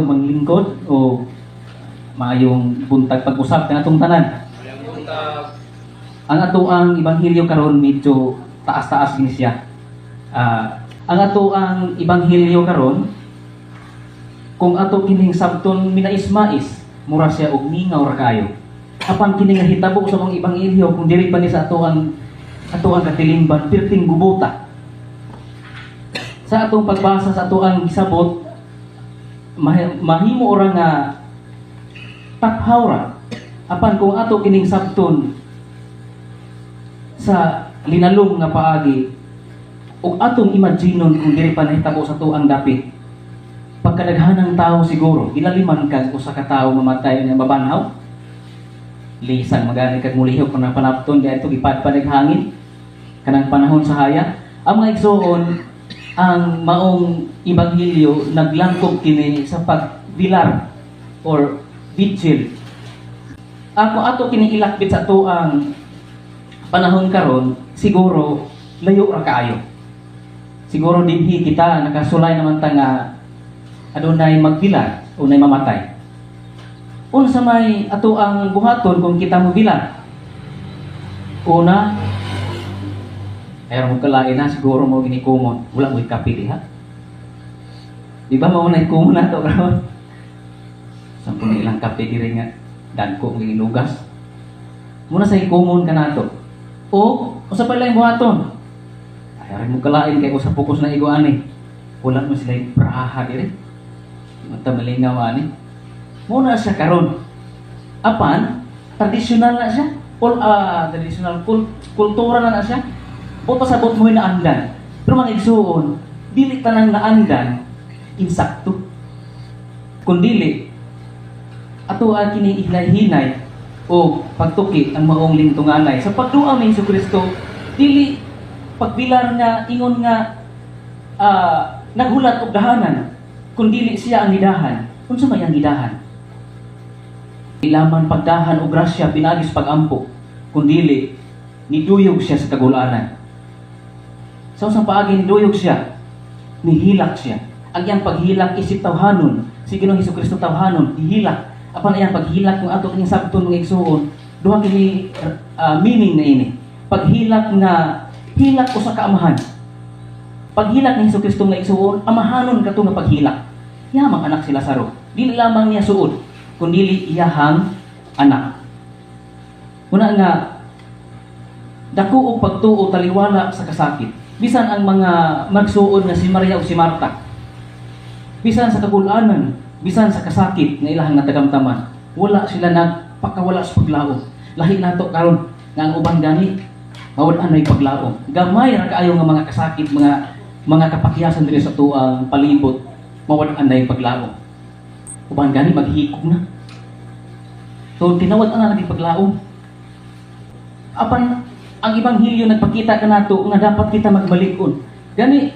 manglingkod o maayong buntag pag-usap ng atong tanan. Ang ato ang ibanghilyo karon medyo taas-taas gini siya. Ang ato ang ibanghilyo karon kung ato kining sabton minais-mais mura siya og mingaw ra kayo. Apan kini nga hitabo sa mga ibanghilyo kung diri pa ni sa ato ang katilingban perting gubuta. Sa atong pagbasa sa ato ang gisabot mahimo ora nga taphawra apan kung ato kining sabton sa linalong nga paagi ug atong imaginon kung diri pa nahitabo sa ato ang dapit pagkadaghanang tao siguro ginaliman kag usa ka tawo mamatay nga babanhaw lisan magani kag mulihok kanang panapton di ato gipadpad og hangin kanang panahon sa haya ang mga igsoon ang maong ibanghilyo naglangkob kini sa pagbilar or vigil. Ako ato kini ilakbit sa ato ang panahon karon siguro layo ra kaayo. Siguro dinhi kita nakasulay naman ta nga adunay magbilar o nay mamatay. Unsa may ato ang buhaton kung kita mo bilar? Una, ayaw mo kalain na siguro mo ginikumon. Wala mo'y kape diha. Di ba mo na ikumon na ito karon? Sampo na ilang kape diri nga. Dagko ng inugas. Muna sa ikumon ka na ito. O, usa pa lang buhaton. Ayaw mo kalain kay usa pukos na iguan eh. Wala mo sila yung praha diri. Mata malingaw ani. Muna siya karon. Apan, tradisyonal na siya. Tradisyonal kultura na siya. O pasabot mo na andan. Pero mga igsuon, dili tanang naandan insakto. Kung dili, ato kini ihinay-hinay o pagtuki ang maong lingtunganay. Sa pagduwa ni Jesucristo, dili pagbilar nga ingon nga naghulat og dahanan. Kung dili siya ang gidahan, unsa may ang gidahan? Ilaman pagdahan o grasya pinagis pagampo, kundi niduyog siya sa kagulanan. Sa usang paagi niduyog siya, nihilak siya. Ang iyang paghilak isip tawhanon, si Ginoong Hesukristo tawhanon, ihilak. Apan iyang paghilak kung ato kining sabton ng igsuon, duha kini meaning na ini. Paghilak nga hilak usa ka amahan. Paghilak ni Hesukristo nga igsuon, amahanon kato nga paghilak. Yamang anak si Lazaro. Dili lamang niya suod, kundi iyahang anak. Una nga, dako og pagtuo taliwala sa kasakit. Bisan ang mga magsuod nga si Maria o si Marta. Bisan sa kagulanan, bisan sa kasakit nga ilahang natagamtaman, wala sila nagpakawala sa paglao. Lahi nato karon nga ang uban gani mawala nay paglao. Gamay ra kaayo nga mga kasakit, mga kapakyasan diri sa tuang palibot, mawala nay paglao. Uban gani maghikog na. So tinawad ana lagi paglao. Apan ang ibanghilyo nagpakita kanato nga dapat kita magbalig-on. Gani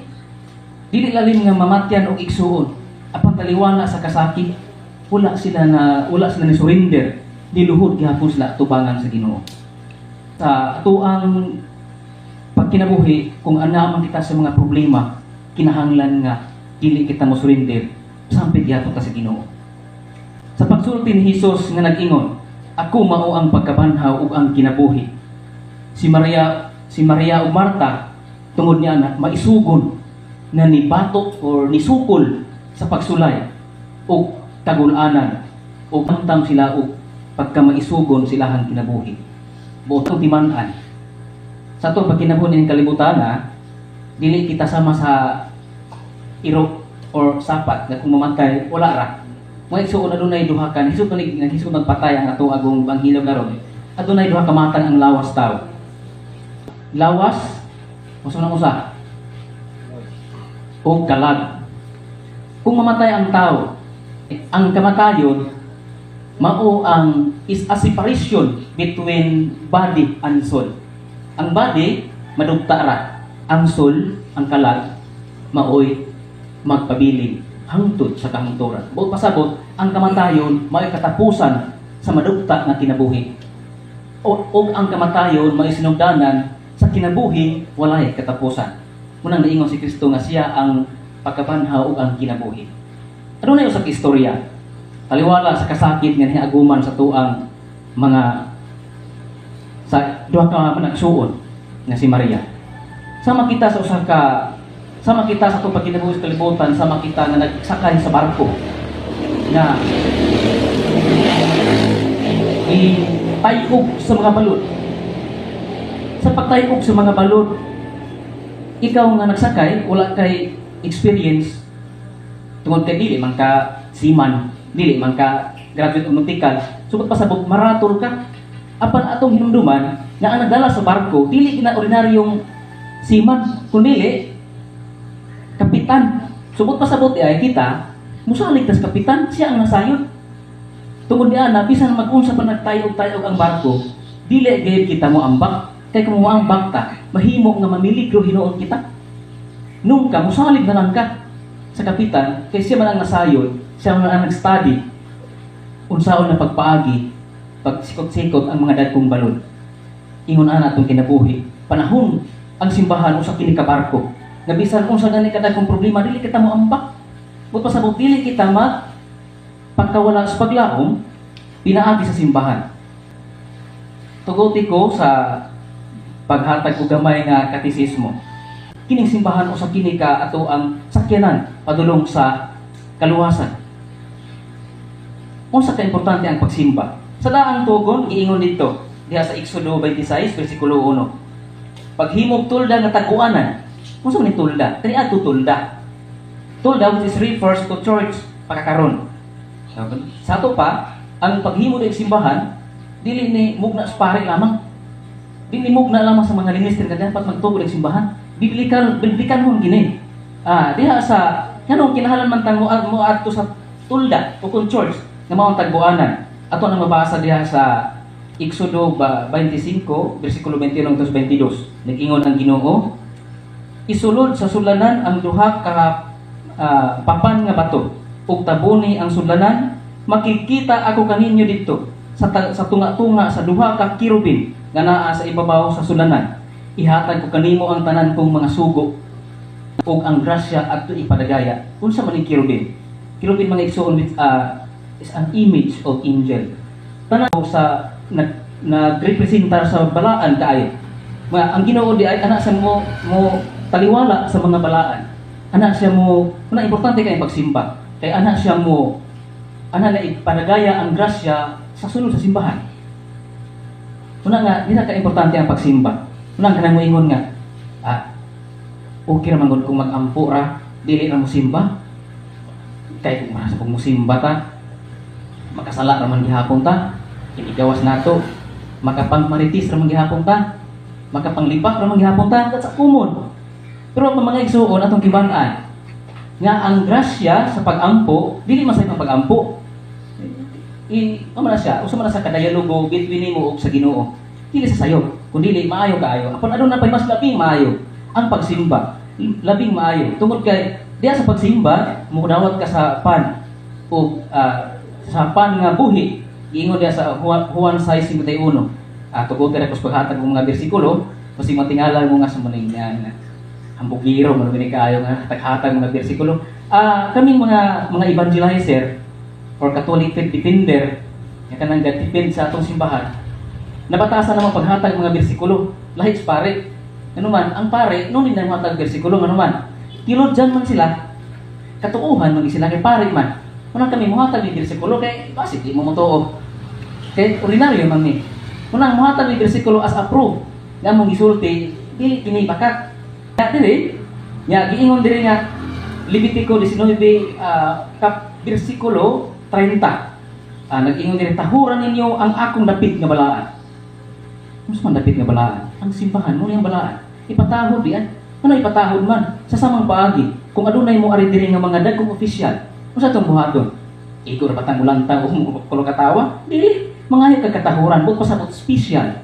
dili lalim nga mamatyan og igsuon. Apan taliwala sa kasakit, wala sila ni surrender. Diluhod gihapon sila tubangan sa Ginoo. Sa ato ang pagkinabuhi kung ana man kita sa mga problema, kinahanglan nga dili kita mo surrender sampit gihapon ta sa Ginoo. Sa pagsulti ni Hesus nga nag-ingon, ako mao ang pagkabanhaw ug ang kinabuhi. Si Maria ug Marta tungod niya na maisugon na nibatok or nisukol sa pagsulay o kagulanan o pantang sila o pagka maisugon silahan kinabuhi. Buotong timan-an. Sa itong pagkinabuhi ng kalibutan dili kita sama sa irok or sapat na kung mamatay, wala ra. Mga igsuon adunay duha ka, nagisud magpatay ang ato agong banghilyo karon. Adunay duha ka matang ang lawas tao. Lawas, usa o kalag. Kung mamatay ang tao, ang kamatayon mao ang is a separation between body and soul. Ang body madugta ra, ang soul, ang kalag maoy magpabiling hangtod sa kahangturan. Buot pasabot, ang kamatayon may katapusan sa madugta nga kinabuhi. O ang kamatayon may sinugdanan sa kinabuhi walay katapusan. Munang naingon si Kristo nga siya ang pagkabanhaw ug ang kinabuhi. Ano na yung sa istorya? Taliwala sa kasakit nga niaguman sa tuang mga sa duha ka managsuon nga si Maria. Sama kita sa usa ka sama kita sa itong pagkinabuhi sa kalibutan, sama kita nga nagsakay sa barko na itayog sa mga balod. Sa pagtayog sa mga balod, ikaw nga nagsakay, wala kay experience tungod kay dili man ka seaman, dili man ka graduate of nautical, sugod pasabot marator ka. Apan atong hinumduman nga ang nagdala sa barko dili kina ordinaryong seaman, kundi kapitan. Sugod pasabot ay kita musalig tas kapitan, siya ang nasayod. Tungod diyan na bisan mag-unsa pa nagtayog-tayog ang barko, dili gayud kita mo ambak. Kay kung mo ambak ta, mahimo nga mamiligro hinuon kita. Nung ka musalig na lang ka sa kapitan, kay siya man ang nasayod, siya man ang nag-study unsaon na pagpaagi, pagsikot-sikot ang mga dagkong balod. Ingon ana atong kinabuhi, panahon ang simbahan usa kini ka barko. Nga bisan unsa gani kadagkong problema dili kita mo ambak. But pasabot dili kita pagkawala sa paglaom, pinaagi sa simbahan. Tuguti ko sa paghatag og gamay nga katisismo. Kining simbahan usa kini ka ato ang sakyanan padulong sa kaluwasan. Unsa ka importante ang pagsimba? Sa daang tugon giingon dito diha sa Exodo 26 bersikulo 1. Paghimog tulda nga tag-uanan. Unsa man ni tulda? Kani adto tulda. Tulda which is refers to church pagkakaron. Sa ato pa, ang paghimo ng simbahan dili ni mugna sa pare lamang. Dili mugna lamang sa mga minister nga dapat magtubo ng simbahan. Biblikan hon gini. Diha sa kanong kinahanglan man tang mo adto sa tulda o kung church nga mao tagbuanan. Ato nang mabasa diha sa Exodo 25 bersikulo 21 hangtod 22. Nag-ingon ang Ginoo, isulod sa sulanan ang duha ka papan nga bato ug tabuni ang sulanan, makikita ako kaninyo dito sa tunga-tunga sa duha ka kirubin nga naa sa ibabaw sa sulanan. Ihatag ko kanimo ang tanan kong mga sugo ug ang grasya adto ipadagaya. Unsa man ni kirubin? Kirubin mga igsoon is an image of angel. Tanan sa nagrepresentar sa balaan kaayo. Ang Ginoo di ay ana sa mo taliwala sa mga balaan. Ana siya mo, una importante kay pagsimba. Kay ana siya mo, ana na ipadagaya ang grasya sa sunod sa simbahan. Una nga, di na ka-importante ang pagsimba. Una ka nang moingon nga, okay naman kung mag-ampo ra, dili na mo simba. Kay kung marasa kung musimba ta, makasala raman gihapon ta, inigawas nato, makapangmaritis raman gihapon ta, makapanglipak raman gihapon ta, that's a common. Pero ang mga igsuon atong giban-an nga ang grasya sa pag-ampo dili man sa pag-ampo. Mao siya, usa man sa kadayalogo between nimo ug sa Ginoo. Dili sa sayo, kundi maayo kaayo. Apon aduna pay mas labing maayo ang pagsimba. Labing maayo. Tungod kay diha sa pagsimba, mudawat ka sa pan o sa pan nga buhi. Giingon diha sa Juan 6:51. Tugot ra ko sa paghatag ng mga bersikulo, kasi matingala mo nga sa maning hambugiro man ni kaayo nga taghatag mga bersikulo. Kaming mga evangelizer or Catholic faith defender nga kanang defend sa atong simbahan. Nabatasan naman paghatag mga bersikulo. Lahit sa pare. Ano man, ang pare nung hindi na matag bersikulo ano man. Kilod dyan man sila. Katuuhan man sila kay pare man. Unang kami muhatag ni bersikulo kay basit di mo motoo. Kay ordinaryo man ni. Unang muhatag ni bersikulo as approved. Nga mong gisulti dili kini bakak. Dili, giingon diri nga Levitico 19 bersikulo 30. Nag-ingon diri tahuran ninyo ang akong dapit nga balaan. Unsa man dapit nga balaan? Ang simbahan mo niyang balaan. Ipatahod diyan. Ano ipatahod man sa samang paagi kung adunay mo ari diri nga mga dagkong opisyal. Unsa tong buhaton? Iko ra batang ulanta o kulo katawa? Dili, mangayo kag katahuran bud pasabot special.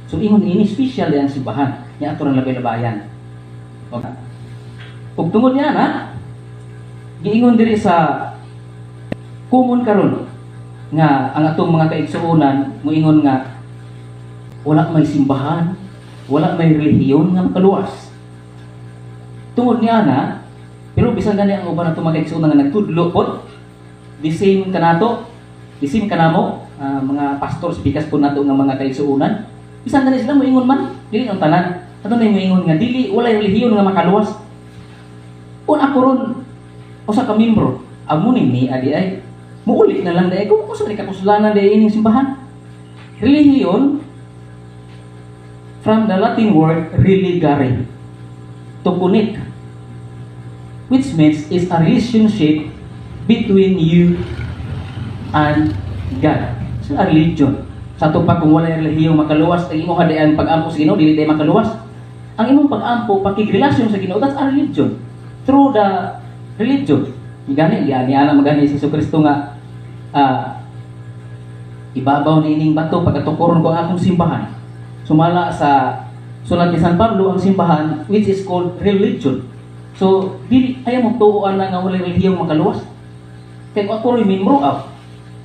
So ingon ini special diyan simbahan. Nya ato lang labay-labayan. Okay. Ug tungod niya na, giingon diri sa kumon karon nga ang atong mga kaigsuonan moingon nga wala may simbahan, wala may relihiyon nga makaluwas. Tungod niya na, pero bisan gani ang uban atong mga kaigsuonan nga nagtudlo pod the same kanato, the same kanamo, mga pastor speakers po nato nga mga kaigsuonan. Bisan dali sila moingon man, dili ang tanan. Ato na moingon nga dili walay relihiyon nga makaluwas. Kung ako ron usa ka membro, amo ni adi ay muuli na lang dai kung usa ka kusalanan dai ining simbahan. Relihiyon from the Latin word religare, to connect, which means is a relationship between you and God. So, a religion. Sa ito pa, kung wala yung relihiyong makaluwas, ang imong hadayang pag-ampo sa Ginoo, dili tayo makaluwas. Ang imong pag-ampo, pakigrelasyon sa Ginoo, that's a religion. Through the religion. Gani, ana magani si Jesucristo nga, ibabaw ni ining bato, pagkatukoron ko ang akong simbahan. Sumala sa sulat ni San Pablo, ang simbahan, which is called religion. So, dili, ayaw mo tuuan na nga wala relihiyong makaluwas. Kaya ako rin membro,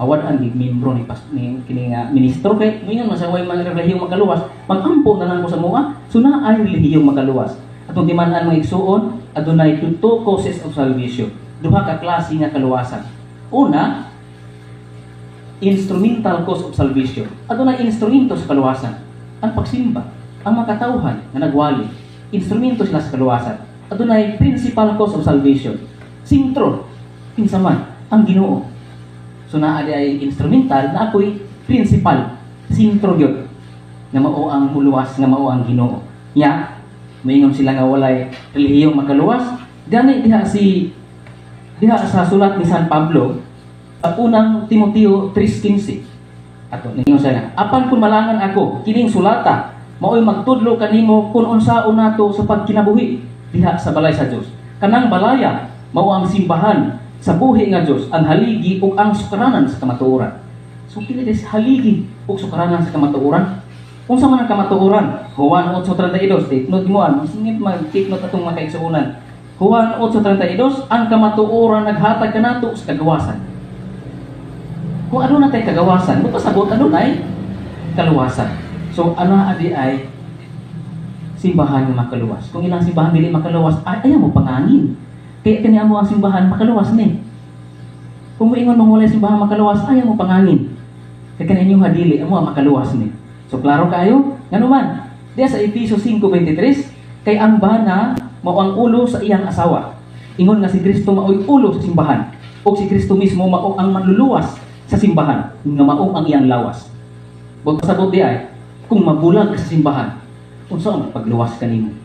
awad ang membro ni kini nga ministro kay mingon masaway man relihiyong makaluwas, magampo na lang ko sa mga suna ay relihiyong makaluwas. Atong timan-an mga igsuon, adunay two causes of salvation. Duha ka klase nga kaluwasan. Una, instrumental cause of salvation. Adunay instrumento sa kaluwasan. Ang pagsimba, ang makatawhan nga nagwali, instrumento sila sa kaluwasan. Adunay principal cause of salvation. Sintro, kinsa man ang Ginoo. So naa di ay instrumental na ako'y principal, sintro gyud nga mao ang muluwas nga mao ang Ginoo. Ya, moingon sila nga walay relihiyong makaluwas. Gani diha sa sulat ni San Pablo, unang Timoteo 3:15. Ato ningon siya, apan kun malangan ako kining sulata, mao'y magtudlo kanimo kun unsaon nato sa pagkinabuhi diha sa balay sa Dios. Kanang balaya mao ang simbahan sa buhi nga Dios, ang haligi ug ang sukaranan sa kamatuoran. So kini des haligi ug sukaranan sa kamatuoran. Unsa man ang kamatuoran? Juan 8:32, take note mo an, singit mag-take note atong makaigsuonan. Juan 8:32, ang kamatuoran naghatag kanato sa kagawasan. Kung ano na tay kagawasan, mo pasabot ano nay kaluwasan. So ano adi ay simbahan nga makaluwas. Kung ilang simbahan dili makaluwas, ay ayaw mo pangangin. Kaya kanya mo ang simbahan makaluwas ni. Kung moingon mo wala simbahan makaluwas, ayaw mo pangangin. Kaya kanya inyong hadili, amo ang makaluwas ni. So klaro kayo, ngano man. Diya sa Efesios 5:23, kay ang bana mao ang ulo sa iyang asawa. Ingon nga si Kristo mao'y ulo sa simbahan. O si Kristo mismo mao ang manluluwas sa simbahan, nga mao ang iyang lawas. Wag pasabot di ay, kung mabulag ka sa simbahan, unsa ang pagluwas kanimo?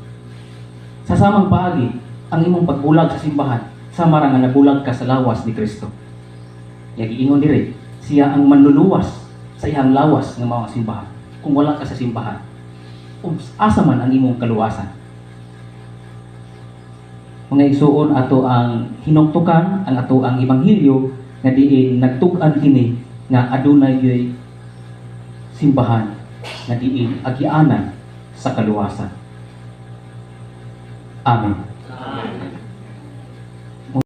Sa samang paagi, ang imong pagbulag sa simbahan, sama ra nga nabulag ka sa lawas ni Kristo. Yagi ingon dire, siya ang manluluwas sa iyang lawas ng mga simbahan. Kung wala ka sa simbahan, asa man ang imong kaluwasan. Mga igsuon, ato ang hinuktukan, ang ato ang ebanghelyo nga diin nagtug-an kini nga adunay yoy simbahan nga diin agianan sa kaluwasan. Amen.